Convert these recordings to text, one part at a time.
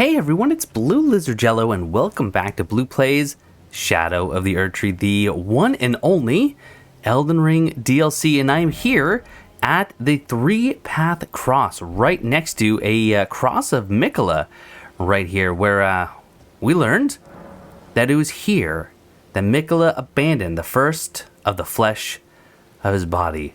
Hey everyone, it's BlueLizardJello and welcome back to Blue Plays Shadow of the Erdtree, the one and only Elden Ring DLC, and I'm here at the three-path cross right next to a cross of Miquella right here, where we learned that it was here that Miguella abandoned the first of the flesh of his body.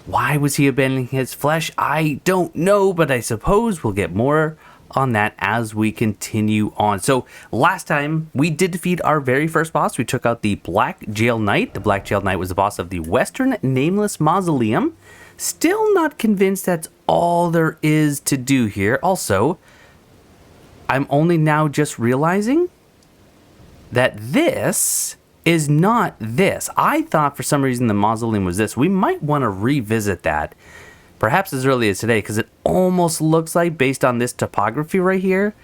Why was he abandoning his flesh? I don't know, but I suppose we'll get more on that as we continue on. So last time we did defeat our very first boss. We took out the Black Jail Knight. The Black Jail Knight was the boss of the Western Nameless Mausoleum. Still not convinced that's all there is to do here. Also, I'm only now just realizing that this is not this. I thought for some reason the mausoleum was this. We might want to revisit that perhaps as early as today, because it almost looks like, based on this topography right here,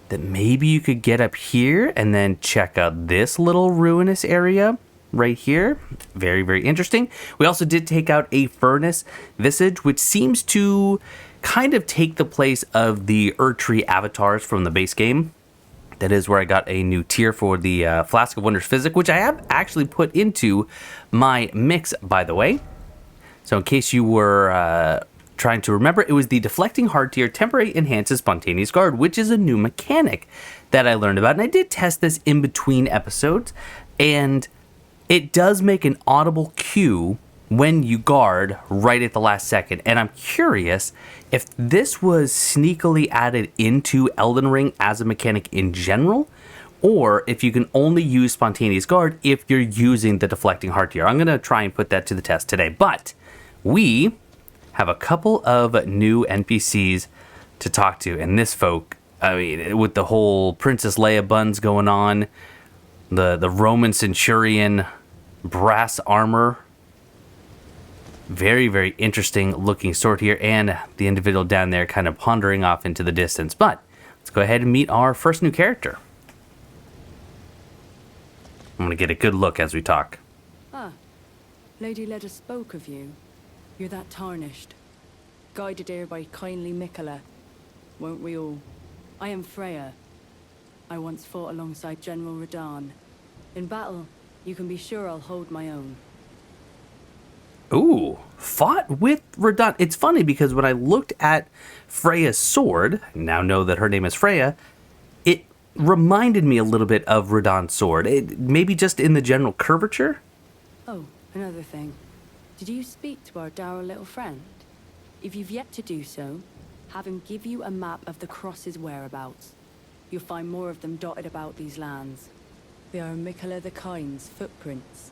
that maybe you could get up here and then check out this little ruinous area right here. Very, very interesting. We also did take out a furnace visage, which seems to kind of take the place of the Erdtree avatars from the base game. That is where I got a new tier for the Flask of Wondrous Physic, which I have actually put into my mix, by the way. So in case you were trying to remember, it was the Deflecting Hard tier temporary enhances spontaneous guard, which is a new mechanic that I learned about. And I did test this in between episodes, and it does make an audible cue when you guard right at the last second. And I'm curious if this was sneakily added into Elden Ring as a mechanic in general, or if you can only use spontaneous guard if you're using the Deflecting Hard tier. I'm going to try and put that to the test today. But we have a couple of new NPCs to talk to, and this folk, I mean, with the whole Princess Leia buns going on, the Roman centurion brass armor, very, very interesting looking sword here, and the individual down there kind of pondering off into the distance. But let's go ahead and meet our first new character. I'm going to get a good look as we talk. Ah, Lady Leda spoke of you. You're that tarnished, guided here by kindly Miquella, won't we all? I am Freya. I once fought alongside General Radahn. In battle, you can be sure I'll hold my own. Ooh, fought with Radahn. It's funny because when I looked at Freya's sword, now know that her name is Freya, it reminded me a little bit of Radahn's sword. Maybe just in the general curvature? Oh, another thing. Did you speak to our dour little friend? If you've yet to do so, have him give you a map of the cross's whereabouts. You'll find more of them dotted about these lands. They are Miquella the Kind's footprints.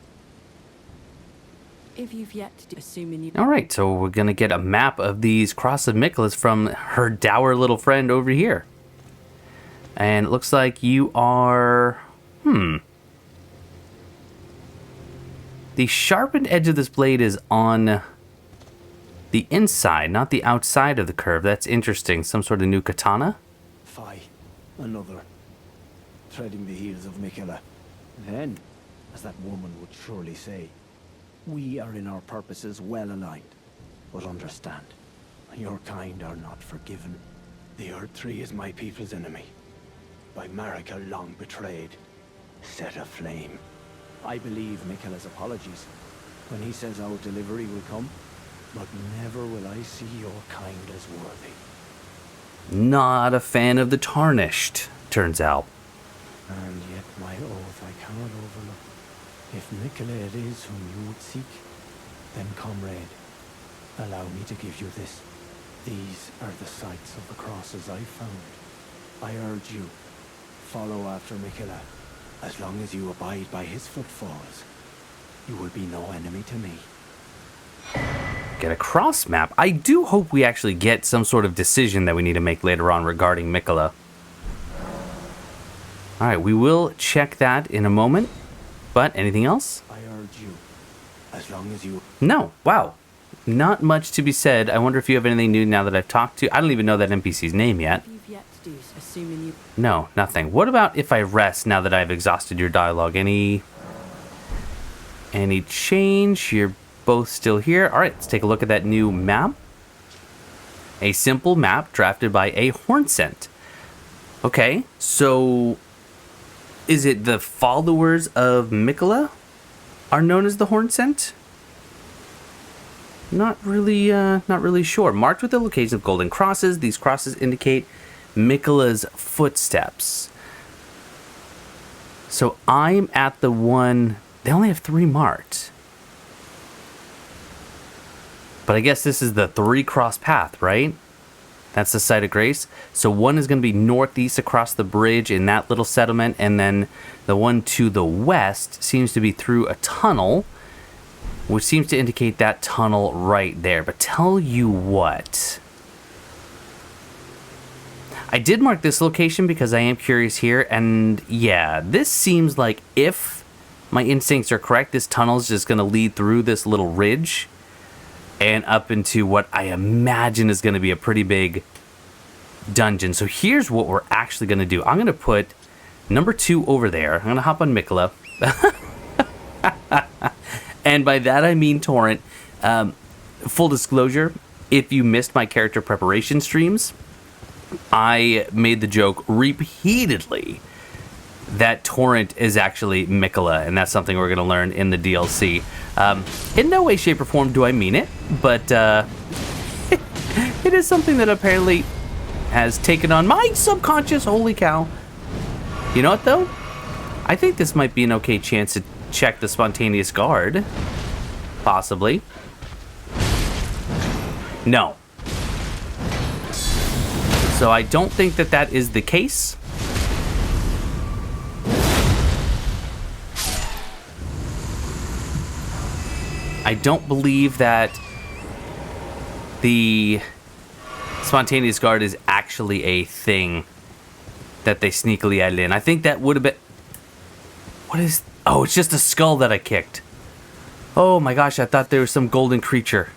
If you've yet to do, assuming you... Alright, so we're going to get a map of these Cross of Miquella's from her dour little friend over here. And it looks like you are... The sharpened edge of this blade is on the inside, not the outside of the curve. That's interesting. Some sort of new katana? Fie, another. Treading the heels of Miquella. Then, as that woman would surely say, we are in our purposes well aligned. But understand, your kind are not forgiven. The Erdtree is my people's enemy. By Marika long betrayed, set aflame. I believe Miquella's apologies when he says our delivery will come, but never will I see your kind as worthy. Not a fan of the tarnished, turns out. And yet my oath I cannot overlook. If Miquella it is whom you would seek, then comrade, allow me to give you this. These are the sites of the crosses I found. I urge you, follow after Miquella. As long as you abide by his footfalls, you will be no enemy to me. Get a cross map. I do hope we actually get some sort of decision that we need to make later on regarding Miquella. Alright, we will check that in a moment. But anything else? I urge you, as long as you... No. Wow. Not much to be said. I wonder if you have anything new now that I've talked to... I don't even know that NPC's name yet. You've yet to do, assuming you... No, nothing. What about if I rest now that I've exhausted your dialogue? Any change? You're both still here. All right, let's take a look at that new map. A simple map drafted by a Hornsent. Okay, so is it the followers of Miquella are known as the Hornsent? Not really sure. Marked with the location of golden crosses, these crosses indicate Miquella's footsteps. So I'm at the one. They only have 3 marked. But I guess this is the 3 cross path, right? That's the site of grace. So one is going to be northeast across the bridge in that little settlement, and then the one to the west seems to be through a tunnel, which seems to indicate that tunnel right there. But tell you what, I did mark this location because I am curious here, and yeah, this seems like, if my instincts are correct, this tunnel is just going to lead through this little ridge and up into what I imagine is going to be a pretty big dungeon. So here's what we're actually going to do. I'm going to put number 2 over there. I'm going to hop on Miquella. And by that I mean Torrent. Full disclosure, if you missed my character preparation streams, I made the joke repeatedly that Torrent is actually Miquella, and that's something we're going to learn in the DLC. In no way, shape, or form do I mean it, but it is something that apparently has taken on my subconscious. Holy cow. You know what, though? I think this might be an okay chance to check the spontaneous guard. Possibly. No. So I don't think that that is the case. I don't believe that the spontaneous guard is actually a thing that they sneakily added in. I think that would have been... What is... Oh, it's just a skull that I kicked. Oh my gosh, I thought there was some golden creature.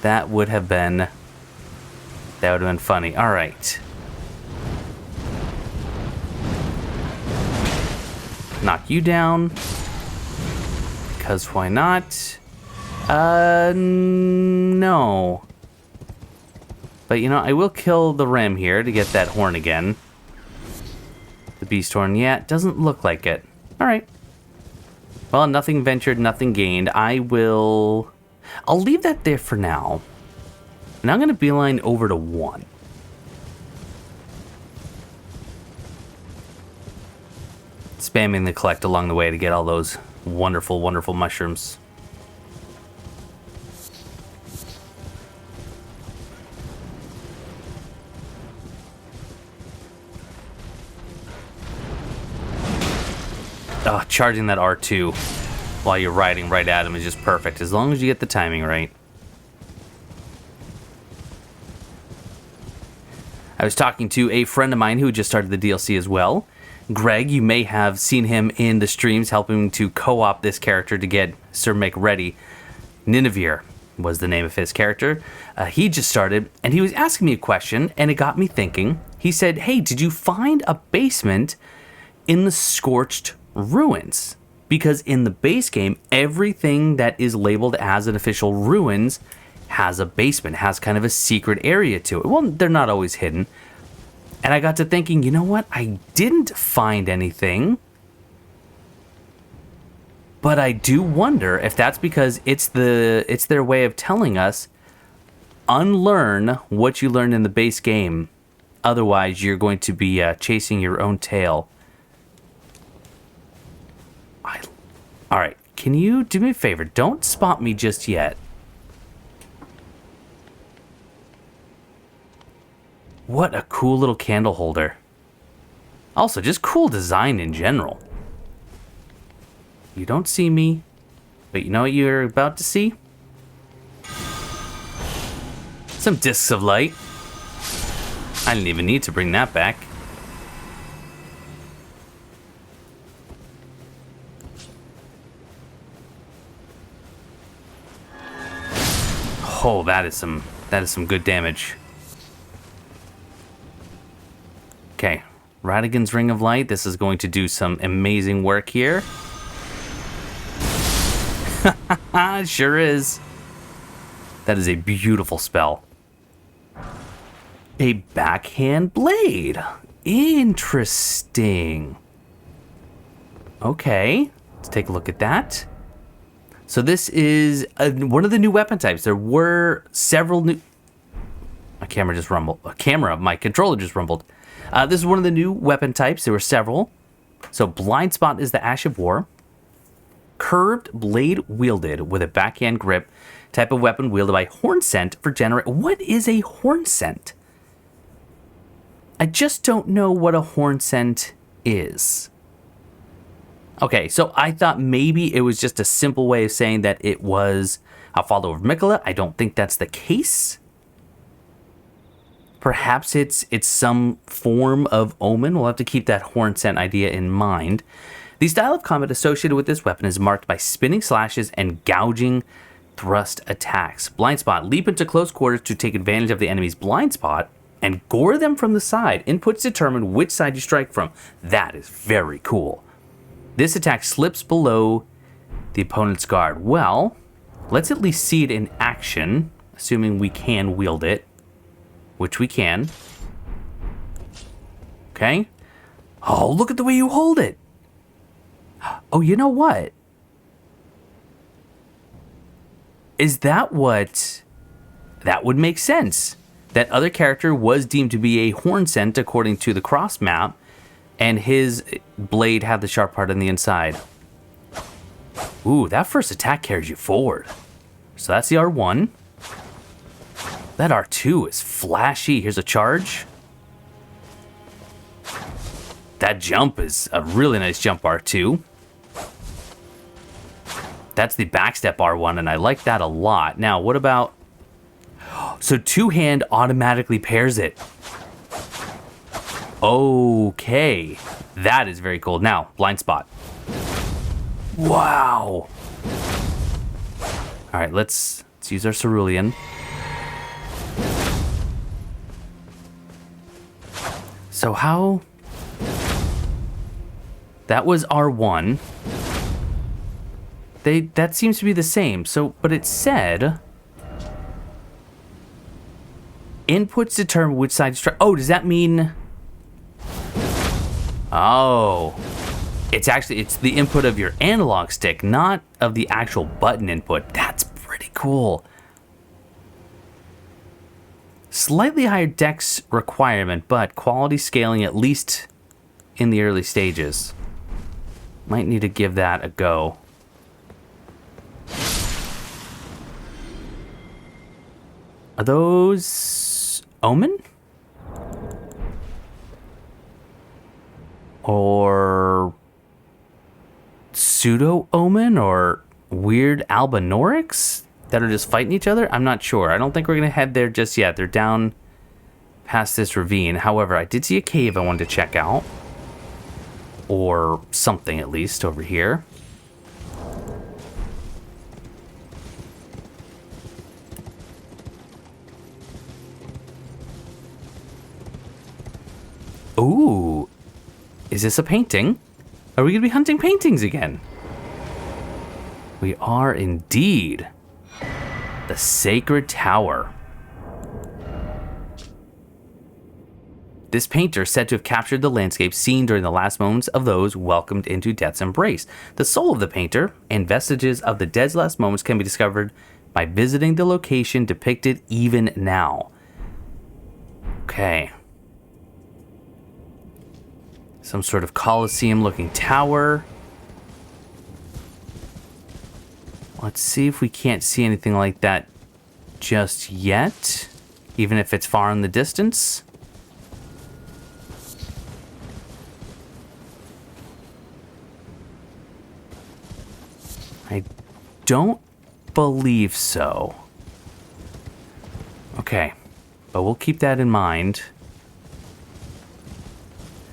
That would have been funny. All right. Knock you down. Because why not? No. But you know, I will kill the ram here to get that horn again. The beast horn, yeah, it doesn't look like it. All right. Well, nothing ventured, nothing gained. I'll leave that there for now. And I'm going to beeline over to 1. Spamming the collect along the way to get all those wonderful, wonderful mushrooms. Oh, charging that R2 while you're riding right at him is just perfect, as long as you get the timing right. I was talking to a friend of mine who just started the DLC as well. Greg, you may have seen him in the streams helping to co-op this character to get Sir Mick ready. Ninevere was the name of his character. He just started, and he was asking me a question, and it got me thinking. He said, hey, did you find a basement in the Scorched Ruins? Because in the base game, everything that is labeled as an official ruins has a basement, has kind of a secret area to it. Well, they're not always hidden. And I got to thinking, you know what? I didn't find anything. But I do wonder if that's because it's their way of telling us, unlearn what you learned in the base game. Otherwise, you're going to be chasing your own tail. All right, can you do me a favor? Don't spot me just yet. What a cool little candle holder. Also, just cool design in general. You don't see me, but you know what you're about to see? Some discs of light. I didn't even need to bring that back. Oh, that is some good damage. Okay, Radigan's Ring of Light. This is going to do some amazing work here. It sure is. That is a beautiful spell. A backhand blade. Interesting. Okay, let's take a look at that. So this is one of the new weapon types. There were several new... My camera just rumbled. My controller just rumbled. This is one of the new weapon types. There were several. So blind spot is the Ash of War. Curved blade wielded with a backhand grip. Type of weapon wielded by horn scent for generate... What is a horn scent? I just don't know what a horn scent is. Okay, so I thought maybe it was just a simple way of saying that it was a follower of Miquella. I don't think that's the case. Perhaps it's some form of omen. We'll have to keep that horn scent idea in mind. The style of combat associated with this weapon is marked by spinning slashes and gouging thrust attacks. Blind spot. Leap into close quarters to take advantage of the enemy's blind spot and gore them from the side. Inputs determine which side you strike from. That is very cool. This attack slips below the opponent's guard. Well, let's at least see it in action, assuming we can wield it, which we can. Okay. Oh, look at the way you hold it. Oh, you know what? Is that what... That would make sense. That other character was deemed to be a horn scent according to the cross map, and his blade had the sharp part on the inside. Ooh, that first attack carries you forward. So that's the R1. That R2 is flashy. Here's a charge. That jump is a really nice jump, R2. That's the backstep R1, and I like that a lot. Now, what about... So two-hand automatically pairs it. Okay. That is very cool. Now, blind spot. Wow. All right, let's use our cerulean. So how... That was R1. That seems to be the same. So, but it said... Inputs determine which side to strike. Oh, does that mean... Oh. It's the input of your analog stick, not of the actual button input. That's pretty cool. Slightly higher dex requirement, but quality scaling at least in the early stages. Might need to give that a go. Are those omen? Or pseudo omen or weird albinorix that are just fighting each other? I'm not sure. I don't think we're gonna head there just yet. They're down past this ravine. However, I did see a cave I wanted to check out. Or something, at least, over here. Ooh. Is this a painting? Are we going to be hunting paintings again? We are indeed. The Sacred Tower. This painter is said to have captured the landscape seen during the last moments of those welcomed into death's embrace. The soul of the painter and vestiges of the dead's last moments can be discovered by visiting the location depicted even now. Okay. Some sort of Colosseum-looking tower. Let's see if we can't see anything like that just yet, even if it's far in the distance. I don't believe so. Okay, but we'll keep that in mind.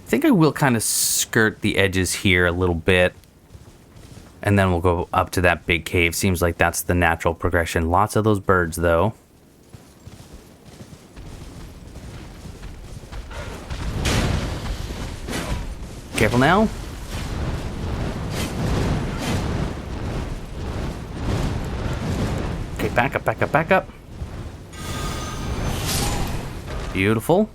I think I will kind of skirt the edges here a little bit. And then we'll go up to that big cave. Seems like that's the natural progression. Lots of those birds, though. Careful now. Okay, back up, back up, back up. Beautiful.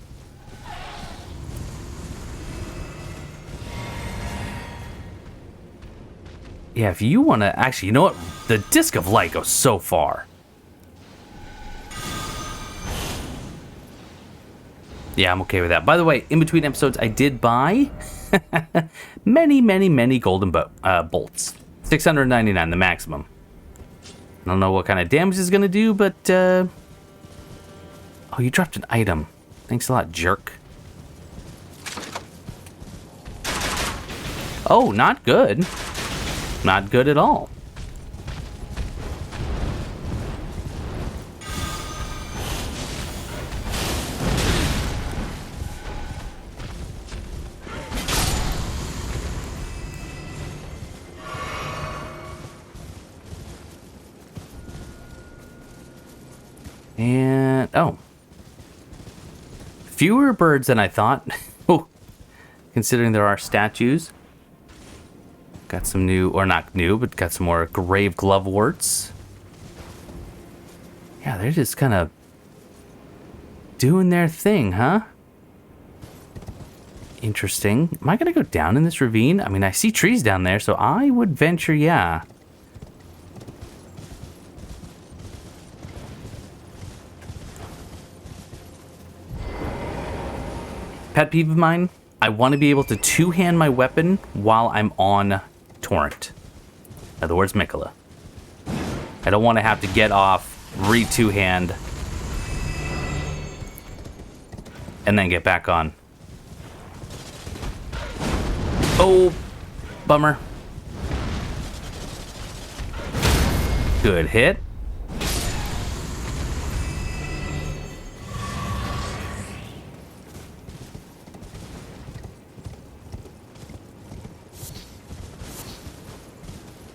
Yeah, if you want to... Actually, you know what? The Disc of Light goes so far. Yeah, I'm okay with that. By the way, in between episodes, I did buy many golden bolts. 699, the maximum. I don't know what kind of damage it's going to do, but... Oh, you dropped an item. Thanks a lot, jerk. Oh, not good. Not good at all. And, oh. Fewer birds than I thought. Oh, considering there are statues. Got some new, or not new, but got some more grave gloveworts. Yeah, they're just kind of doing their thing, huh? Interesting. Am I going to go down in this ravine? I mean, I see trees down there, so I would venture, yeah. Pet peeve of mine, I want to be able to two-hand my weapon while I'm on Torrent. In other words, Miquella. I don't want to have to get off, re-two-hand, and then get back on. Oh, bummer. Good hit.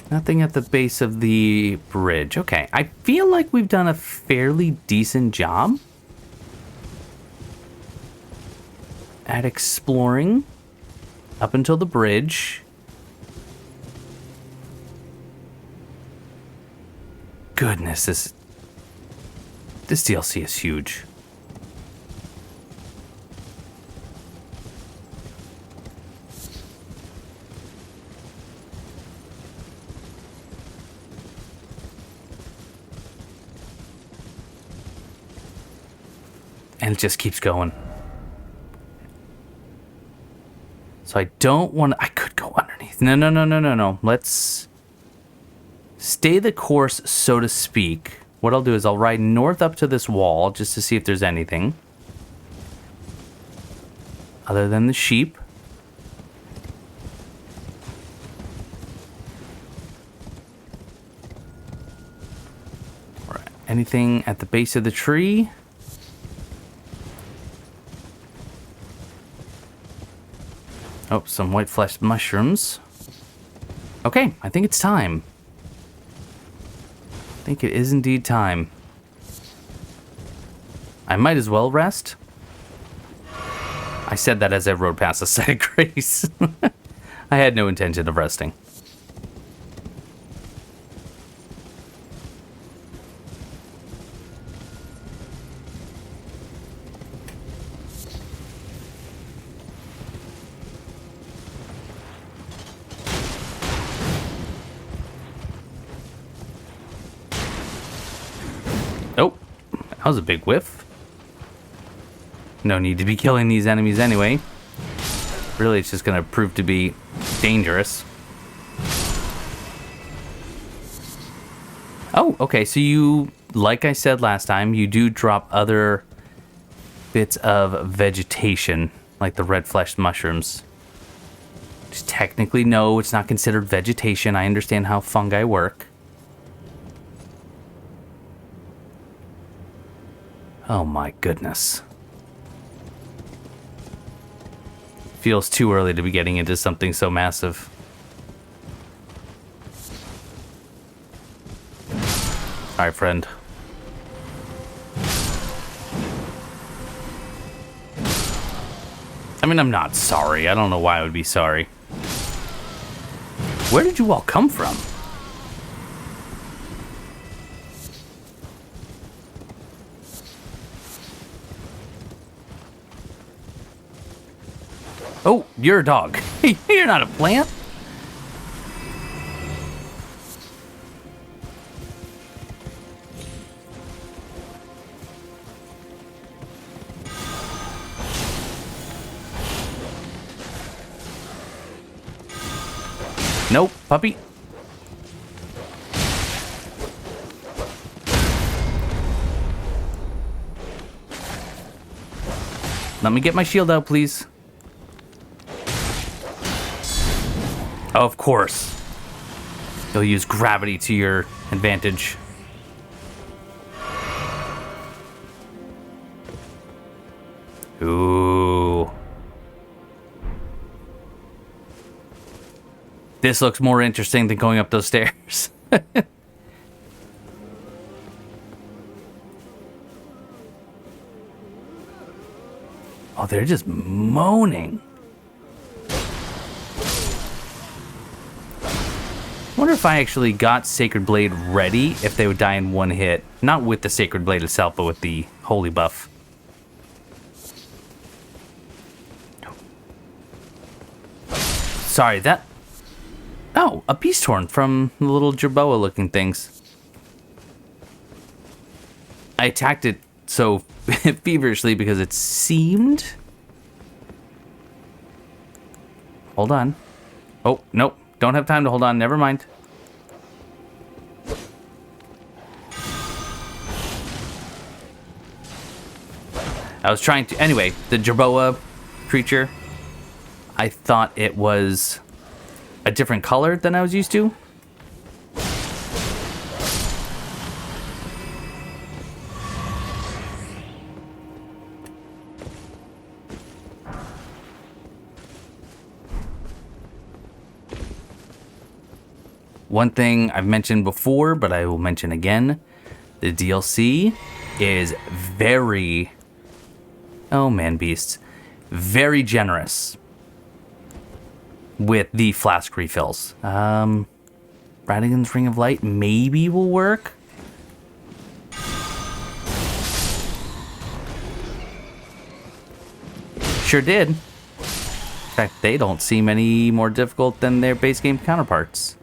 Nothing at the base of the bridge. Okay, I feel like we've done a fairly decent job at exploring up until the bridge. Goodness, this DLC is huge. And it just keeps going. So I don't want to... I could go underneath. No. Let's stay the course, so to speak. What I'll do is I'll ride north up to this wall just to see if there's anything. Other than the sheep. Right. Anything at the base of the tree? Oh, some white flesh mushrooms. Okay, I think it's time. I think it is indeed time. I might as well rest. I said that as I rode past the site of grace. I had no intention of resting. Oh, that was a big whiff. No need to be killing these enemies anyway. Really, it's just going to prove to be dangerous. Oh, okay, so you, like I said last time, you do drop other bits of vegetation, like the red fleshed mushrooms. Just technically, no, it's not considered vegetation. I understand how fungi work. Oh my goodness. Feels too early to be getting into something so massive. Alright, friend. I mean, I'm not sorry. I don't know why I would be sorry. Where did you all come from? Oh, you're a dog. You're not a plant. Nope, puppy. Let me get my shield out, please. Of course. You'll use gravity to your advantage. Ooh. This looks more interesting than going up those stairs. Oh, they're just moaning. I wonder if I actually got Sacred Blade ready, if they would die in one hit. Not with the Sacred Blade itself, but with the Holy buff. Sorry, that... Oh, a Beast Horn from the little Jerboa looking things. I attacked it so feverishly because it seemed... Hold on. Oh, nope. Don't have time to hold on. Never mind. I was trying to... Anyway, the Jerboa creature, I thought it was a different color than I was used to. One thing I've mentioned before, but I will mention again, the DLC is very... Oh man, beasts. Very generous with the flask refills. Radigan's Ring of Light maybe will work. Sure did. In fact, they don't seem any more difficult than their base game counterparts.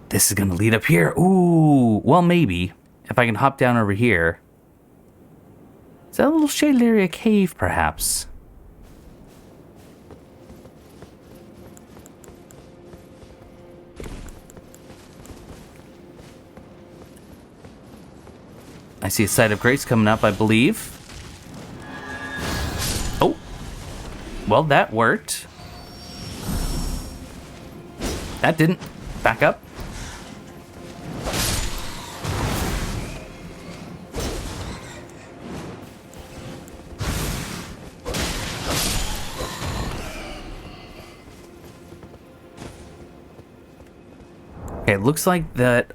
This is going to lead up here. Ooh, well, maybe. If I can hop down over here. Is that a little shaded area cave, perhaps? I see a Site of Grace coming up, I believe. Oh. Well, that worked. That didn't. Back up. Okay, it looks like that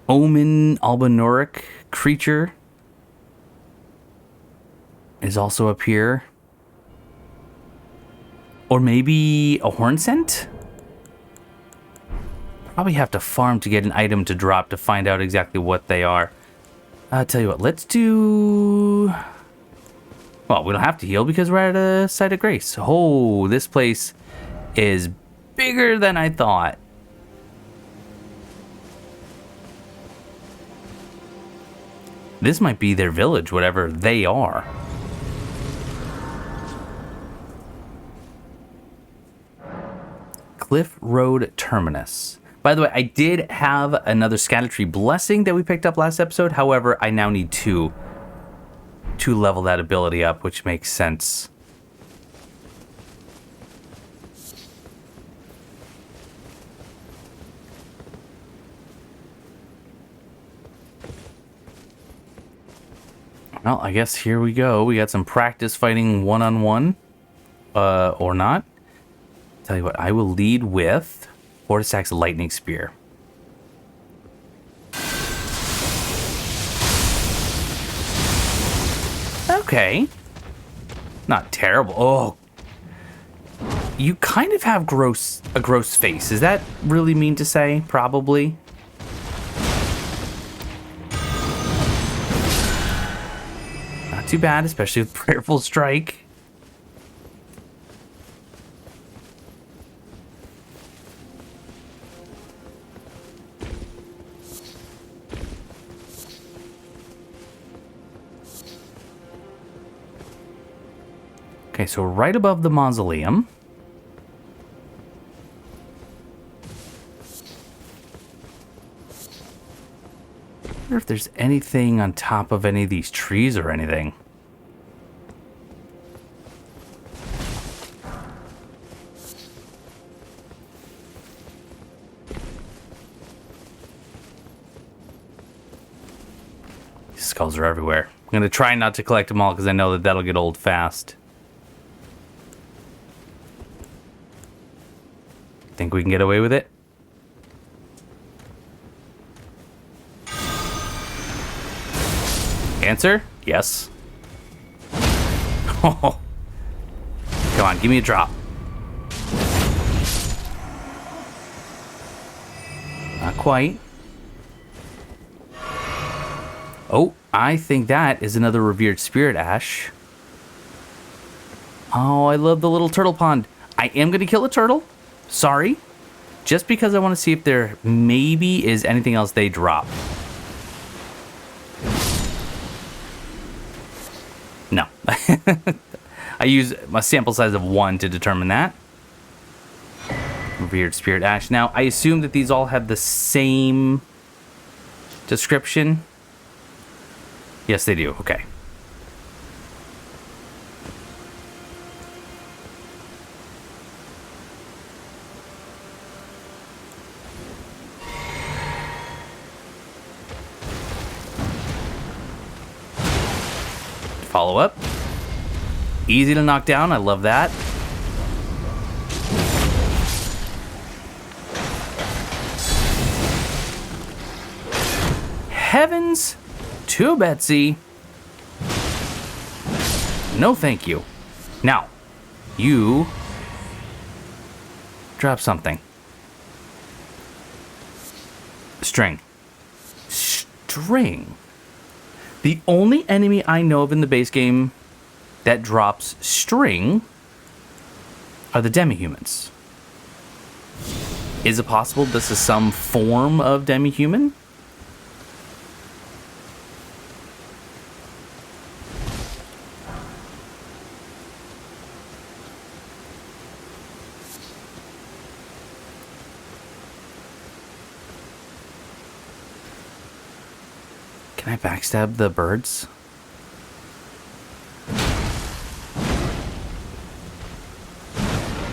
Omen Albinoric creature is also up here. Or maybe a horn scent? Probably have to farm to get an item to drop to find out exactly what they are. I'll tell you what, let's do... Well, we don't have to heal because we're at a Site of Grace. Oh, this place is bigger than I thought. This might be their village, whatever they are. Cliff Road Terminus. By the way, I did have another Scatter-Tree Blessing that we picked up last episode. However, I now need two to level that ability up, which makes sense. Well, I guess here we go. We got some practice fighting one-on-one. Or not. Tell you what, I will lead with Vortisax Lightning Spear. Okay. Not terrible. Oh, you kind of have a gross face. Is that really mean to say? Probably. Not too bad, especially with Prayerful Strike. Okay, so right above the mausoleum. I wonder if there's anything on top of any of these trees or anything. These skulls are everywhere. I'm going to try not to collect them all because I know that that'll get old fast. Think we can get away with it? Answer? Yes. Oh. Come on, give me a drop. Not quite. Oh, I think that is another revered spirit ash. Oh, I love the little turtle pond. I am going to kill a turtle. Sorry. Just because I want to see if there maybe is anything else they drop. No. I use a sample size of 1 to determine that. Revered Spirit Ash. Now, I assume that these all have the same description. Yes, they do. Okay. Follow up. Easy to knock down. I love that. Heavens to Betsy. No, thank you. Now, you drop something. String. String. The only enemy I know of in the base game that drops string are the demi-humans. Is it possible this is some form of demi-human? Can I backstab the birds?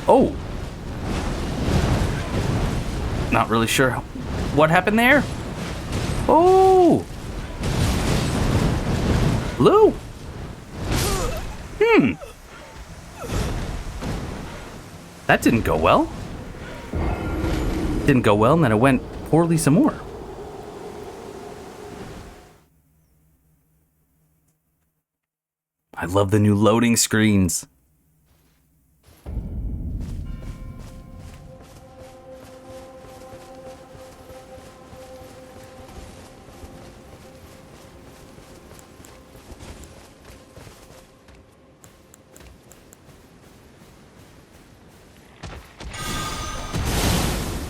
Oh! Not really sure what happened there. Oh! Blue! That didn't go well. Didn't go well, and then it went poorly some more. I love the new loading screens.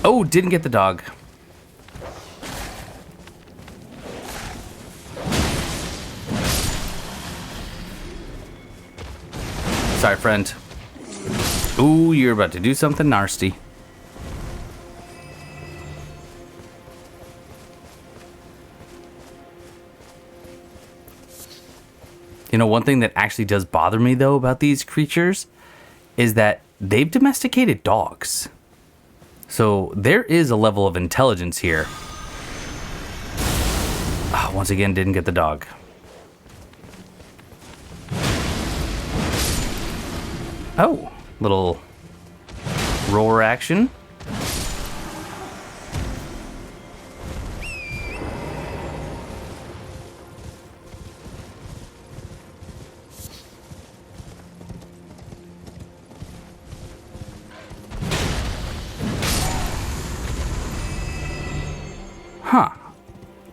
Oh, didn't get the dog. Sorry, friend. Ooh, you're about to do something nasty. You know, one thing that actually does bother me, though, about these creatures is that they've domesticated dogs. So there is a level of intelligence here. Once again, didn't get the dog. Oh, little roar action.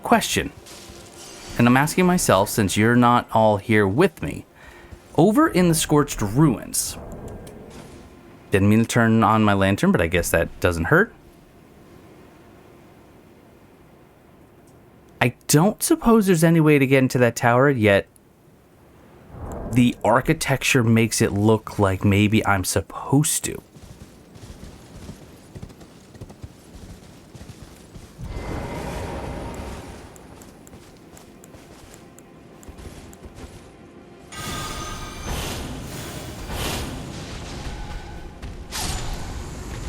question. And I'm asking myself, since you're not all here with me. Over in the Scorched Ruins. Didn't mean to turn on my lantern, but I guess that doesn't hurt. I don't suppose there's any way to get into that tower, yet the architecture makes it look like maybe I'm supposed to.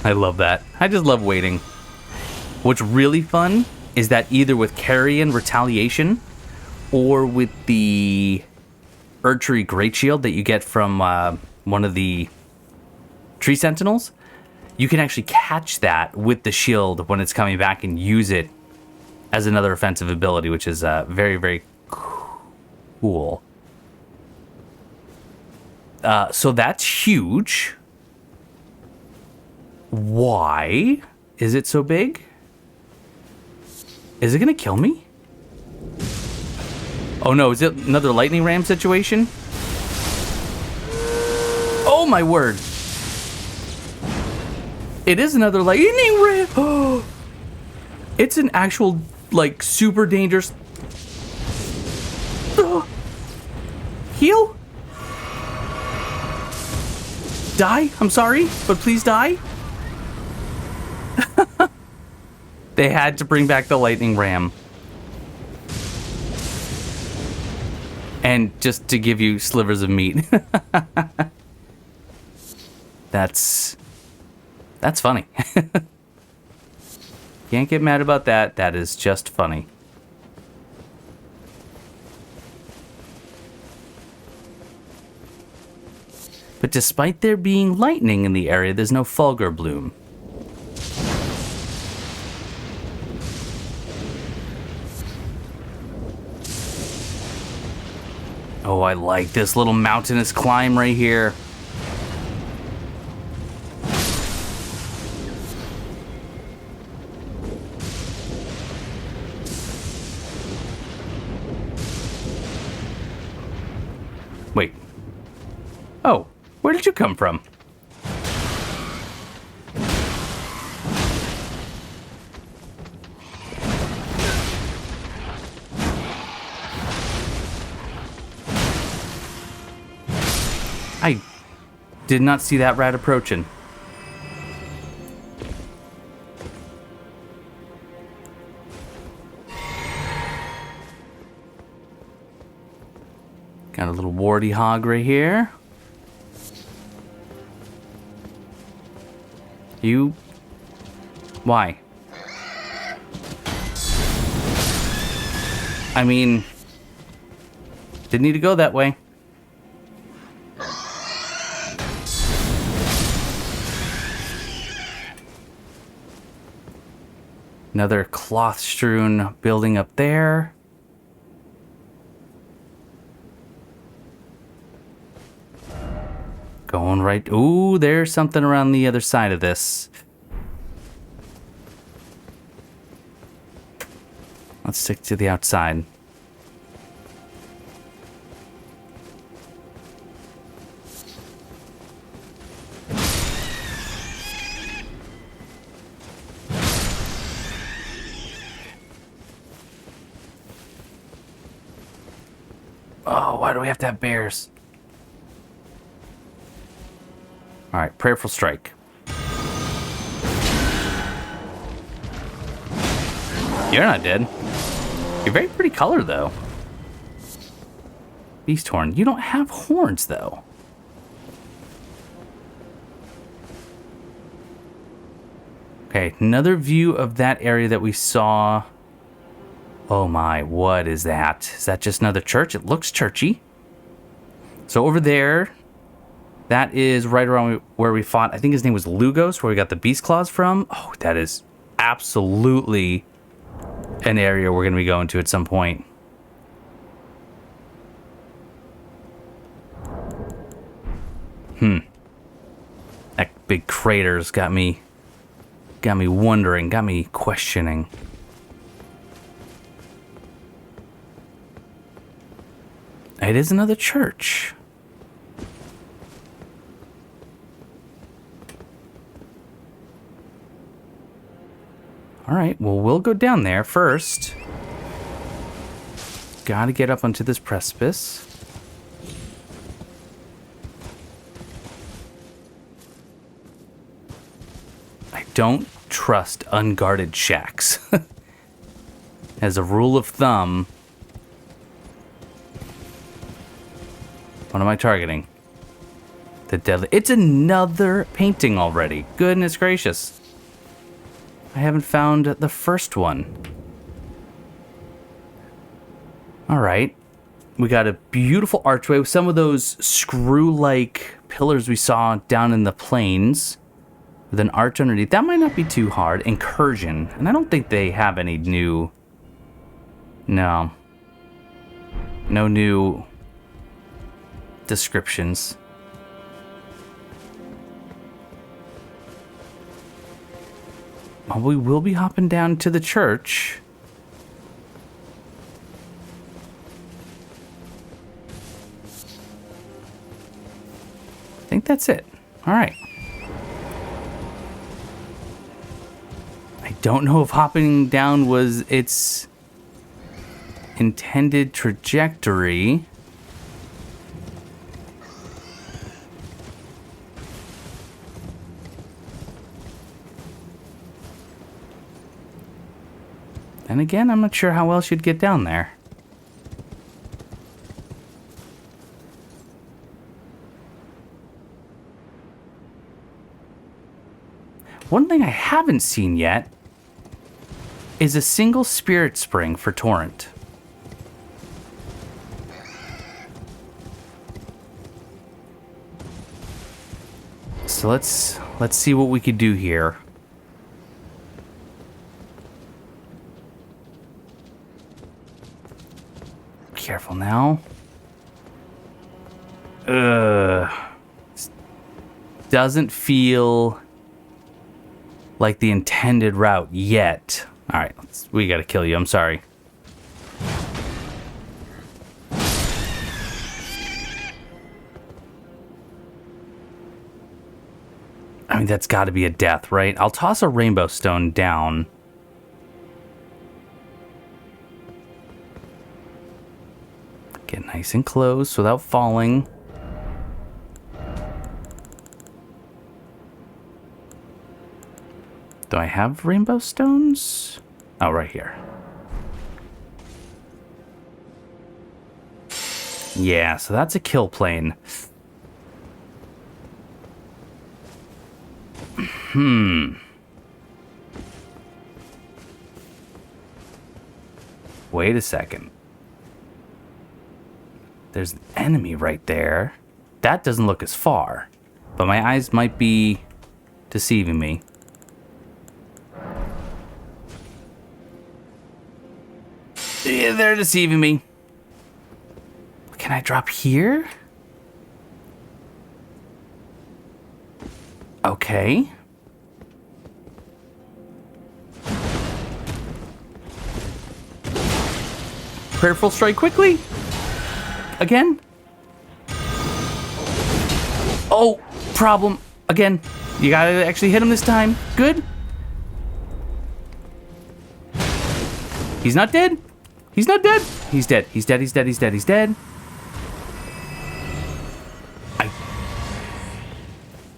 I love that. I just love waiting. What's really fun is that either with Carrion Retaliation or with the Erdtree Great Shield that you get from one of the Tree Sentinels, you can actually catch that with the shield when it's coming back and use it as another offensive ability, which is very, very cool. So that's huge. Why is it so big? Is it gonna kill me? Oh no, is it another lightning ram situation? Oh my word. It is another lightning ram. Oh, it's an actual, like, super dangerous. Heal? Die? I'm sorry, but please die. They had to bring back the lightning ram. And just to give you slivers of meat. That's funny. Can't get mad about that. That is just funny. But despite there being lightning in the area, there's no fulgur bloom. Oh, I like this little mountainous climb right here. Wait. Oh, where did you come from? I did not see that rat approaching. Got a little warty hog right here. You... Why? I mean... Didn't need to go that way. Another cloth-strewn building up there. Going right... Ooh, there's something around the other side of this. Let's stick to the outside. Oh, why do we have to have bears? Alright, Prayerful Strike. You're not dead. You're very pretty color, though. Beast Horn. You don't have horns, though. Okay, another view of that area that we saw. Oh my, what is that? Is that just another church? It looks churchy. So over there, that is right around where we fought. I think his name was Lugos, where we got the beast claws from. Oh, that is absolutely an area we're going to be going to at some point. That big crater's got me wondering, got me questioning. It is another church. All right, well, we'll go down there first. Gotta get up onto this precipice. I don't trust unguarded shacks. As a rule of thumb. What am I targeting? The deadly... It's another painting already. Goodness gracious. I haven't found the first one. Alright. We got a beautiful archway with some of those screw-like pillars we saw down in the plains. With an arch underneath. That might not be too hard. Incursion. And I don't think they have any new... No. No new... descriptions. Well, we will be hopping down to the church. I think that's it. All right. I don't know if hopping down was its intended trajectory. And again, I'm not sure how else you'd get down there. One thing I haven't seen yet is a single spirit spring for Torrent. So let's see what we could do here. Careful now. Doesn't feel like the intended route yet. All right, we gotta kill you. I'm sorry. I mean, that's got to be a death, right? I'll toss a rainbow stone down. Get nice and close without falling. Do I have rainbow stones? Oh, right here. Yeah, so that's a kill plane. Wait a second. There's an enemy right there. That doesn't look as far, but my eyes might be deceiving me. Yeah, they're deceiving me. Can I drop here? Okay. Prayerful strike quickly. Again. Oh, problem. Again. You gotta actually hit him this time. Good. He's not dead. He's not dead. He's dead. He's dead. He's dead. He's dead. He's dead. I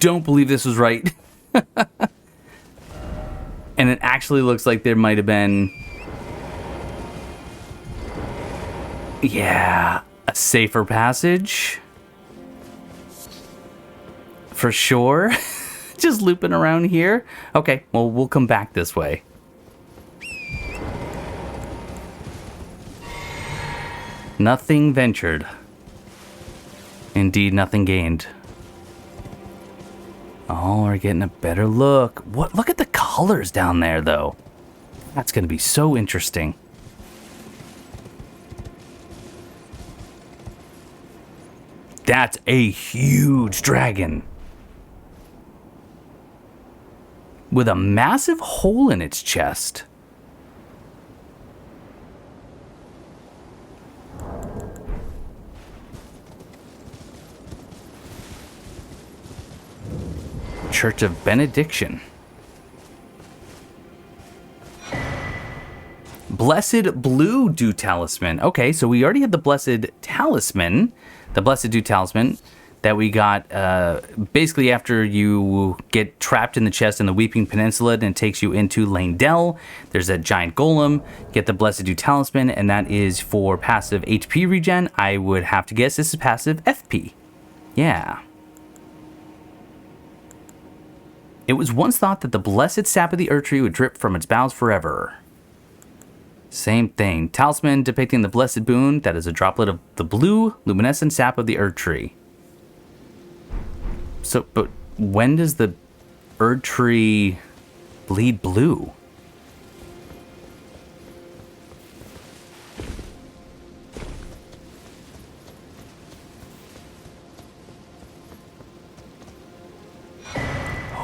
don't believe this was right. And it actually looks like there might have been... Yeah, a safer passage. For sure. Just looping around here. Okay, well, we'll come back this way. Nothing ventured. Indeed, nothing gained. Oh, we're getting a better look. What? Look at the colors down there, though. That's going to be so interesting. That's a huge dragon. With a massive hole in its chest. Church of Benediction. Blessed Blue Dew Talisman. Okay, so we already had the Blessed Talisman. The Blessed Dew Talisman that we got basically after you get trapped in the chest in the Weeping Peninsula and it takes you into Lane Dell. There's that giant golem. Get the Blessed Dew Talisman, and that is for passive HP regen. I would have to guess this is passive FP. Yeah. It was once thought that the blessed sap of the Erdtree would drip from its boughs forever. Same thing. Talisman depicting the blessed boon that is a droplet of the blue luminescent sap of the Erdtree. So, but when does the Erdtree bleed blue?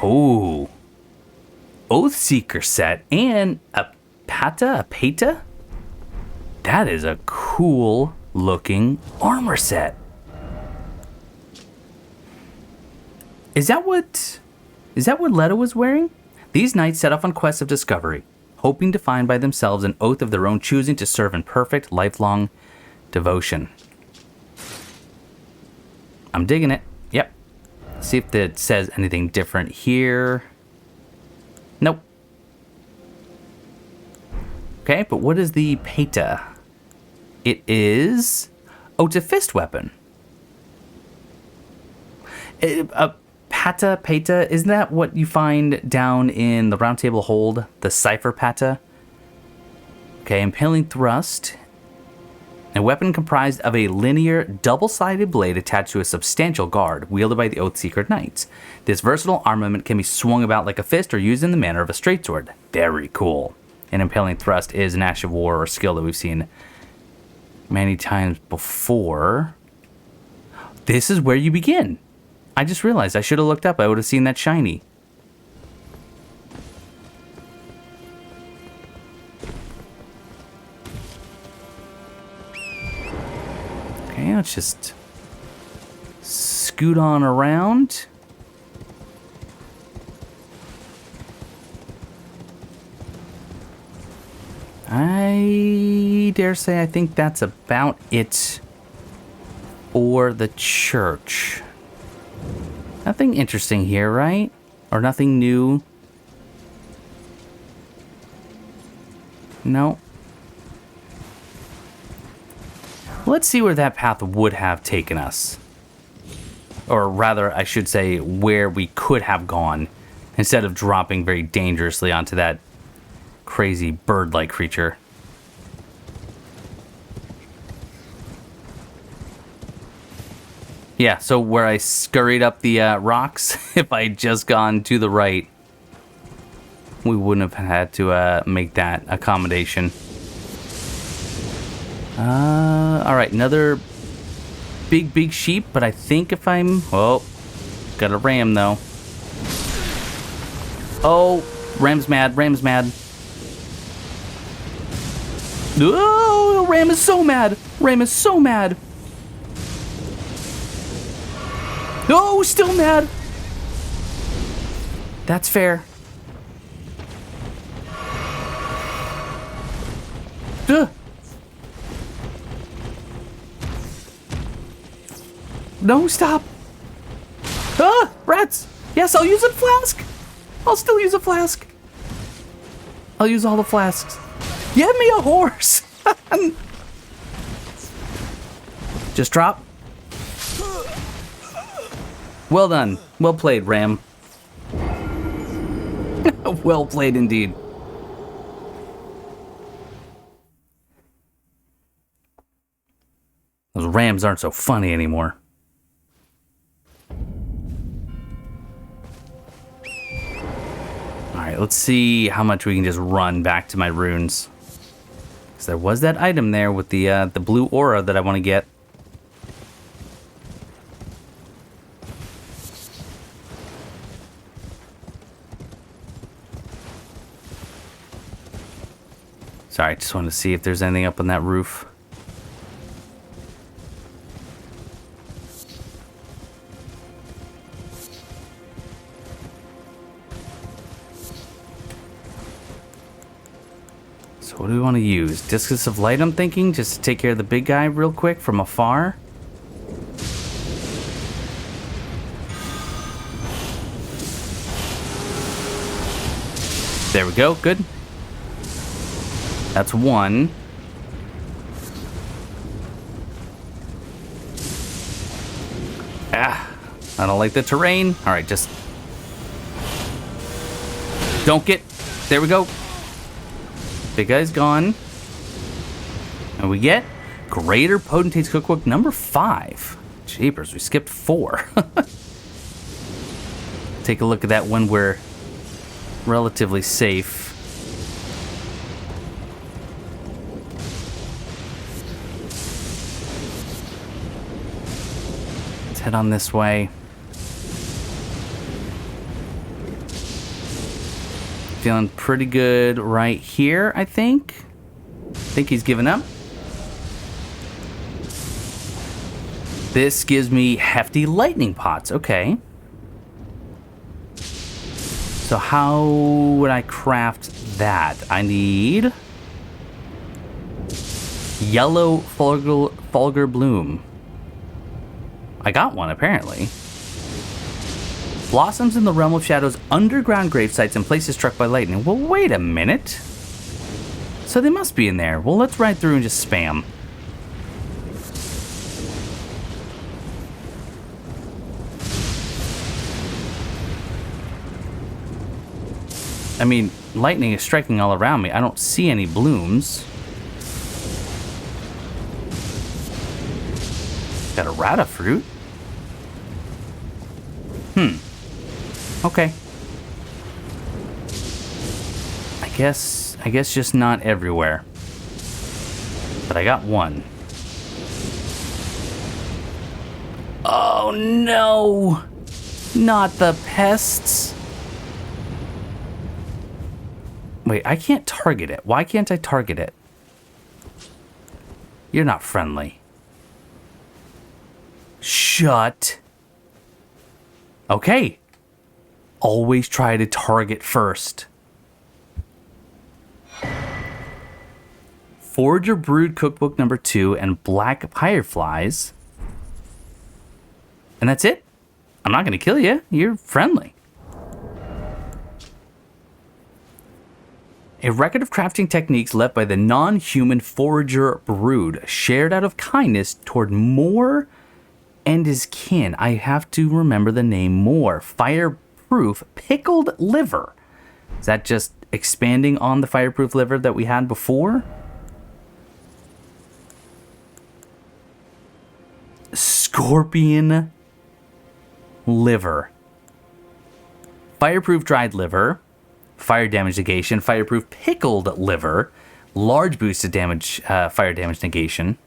Oh, Oathseeker set and a Peta? That is a cool looking armor set. Is that what Leto was wearing? These knights set off on quests of discovery, hoping to find by themselves an oath of their own choosing to serve in perfect, lifelong devotion. I'm digging it. Yep. See if it says anything different here. Nope. Okay, but what is the Peta? It is... Oh, it's a fist weapon. Peta, isn't that what you find down in the Round Table Hold? The Cipher Peta? Okay, impaling thrust. A weapon comprised of a linear, double-sided blade attached to a substantial guard, wielded by the Oathseeker Knights. This versatile armament can be swung about like a fist or used in the manner of a straight sword. Very cool. And impaling thrust is an act of war or skill that we've seen many times before. This is where you begin. I just realized I should have looked up. I would have seen that shiny. Okay, let's just scoot on around. I dare say I think that's about it for the church. Nothing interesting here, right? Or nothing new? No. Let's see where that path would have taken us. Or rather, I should say, where we could have gone, instead of dropping very dangerously onto that crazy bird-like creature. Yeah, so where I scurried up the rocks, if I had just gone to the right, we wouldn't have had to make that accommodation. Alright, another big sheep, but I think if I'm... Oh, got a ram, though. Oh, ram's mad. Oh, ram is so mad. Oh, still mad. That's fair. Duh. No, stop. Ah, rats. Yes, I'll use a flask. I'll still use a flask. I'll use all the flasks. Give me a horse. Just drop. Well done. Well played, Ram. Well played indeed. Those rams aren't so funny anymore. Alright, let's see how much we can just run back to my runes. Because there was that item there with the blue aura that I want to get. Sorry, I just wanted to see if there's anything up on that roof. What do we want to use? Discus of Light, I'm thinking, just to take care of the big guy real quick from afar. There we go, good. That's one. Ah, I don't like the terrain. All right, just don't get, there we go. Big guy's gone. And we get Greater Potentate's Cookbook number 5. Jeepers, we skipped 4. Take a look at that when we're relatively safe. Let's head on this way. Feeling pretty good right here, I think. Think he's given up. This gives me hefty lightning pots. Okay. So how would I craft that? I need yellow fulgur bloom. I got one, apparently. Blossoms in the realm of shadows, underground grave sites, and places struck by lightning. Well, wait a minute. So they must be in there. Well, let's ride through and just spam. I mean, lightning is striking all around me. I don't see any blooms. Got a rata fruit. Okay. I guess just not everywhere. But I got one. Oh no! Not the pests. Wait, I can't target it. Why can't I target it? You're not friendly. Shut. Okay. Always try to target first. Forager Brood Cookbook number 2 and Black Fireflies. And that's it. I'm not going to kill you. You're friendly. A record of crafting techniques left by the non-human Forager Brood, shared out of kindness toward Moore and his kin. I have to remember the name Moore. Fireproof pickled liver. Is that just expanding on the fireproof liver that we had before? Scorpion liver. Fireproof dried liver. Fire damage negation. Fireproof pickled liver. Large boosted damage, fire damage negation.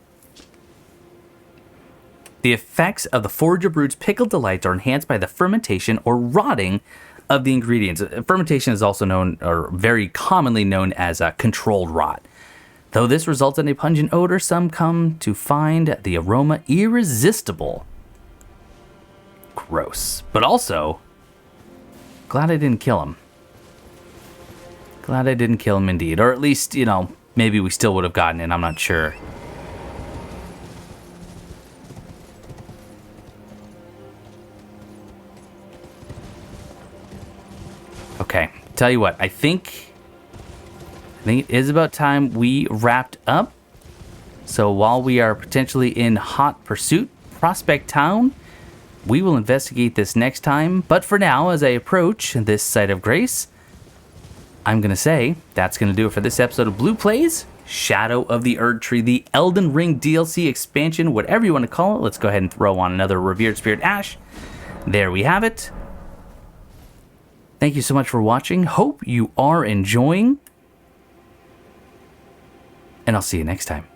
The effects of the Forager Brood's pickled delights are enhanced by the fermentation or rotting of the ingredients. Fermentation is also known, or very commonly known, as controlled rot. Though this results in a pungent odor, some come to find the aroma irresistible. Gross. But also, glad I didn't kill him. Glad I didn't kill him indeed. Or at least, you know, maybe we still would have gotten it. I'm not sure. Okay, tell you what, I think it is about time we wrapped up. So while we are potentially in hot pursuit, Prospect Town, we will investigate this next time. But for now, as I approach this site of grace, I'm going to say that's going to do it for this episode of Blue Plays, Shadow of the Erdtree, the Elden Ring DLC expansion, whatever you want to call it. Let's go ahead and throw on another Revered Spirit Ash. There we have it. Thank you so much for watching. Hope you are enjoying. And I'll see you next time.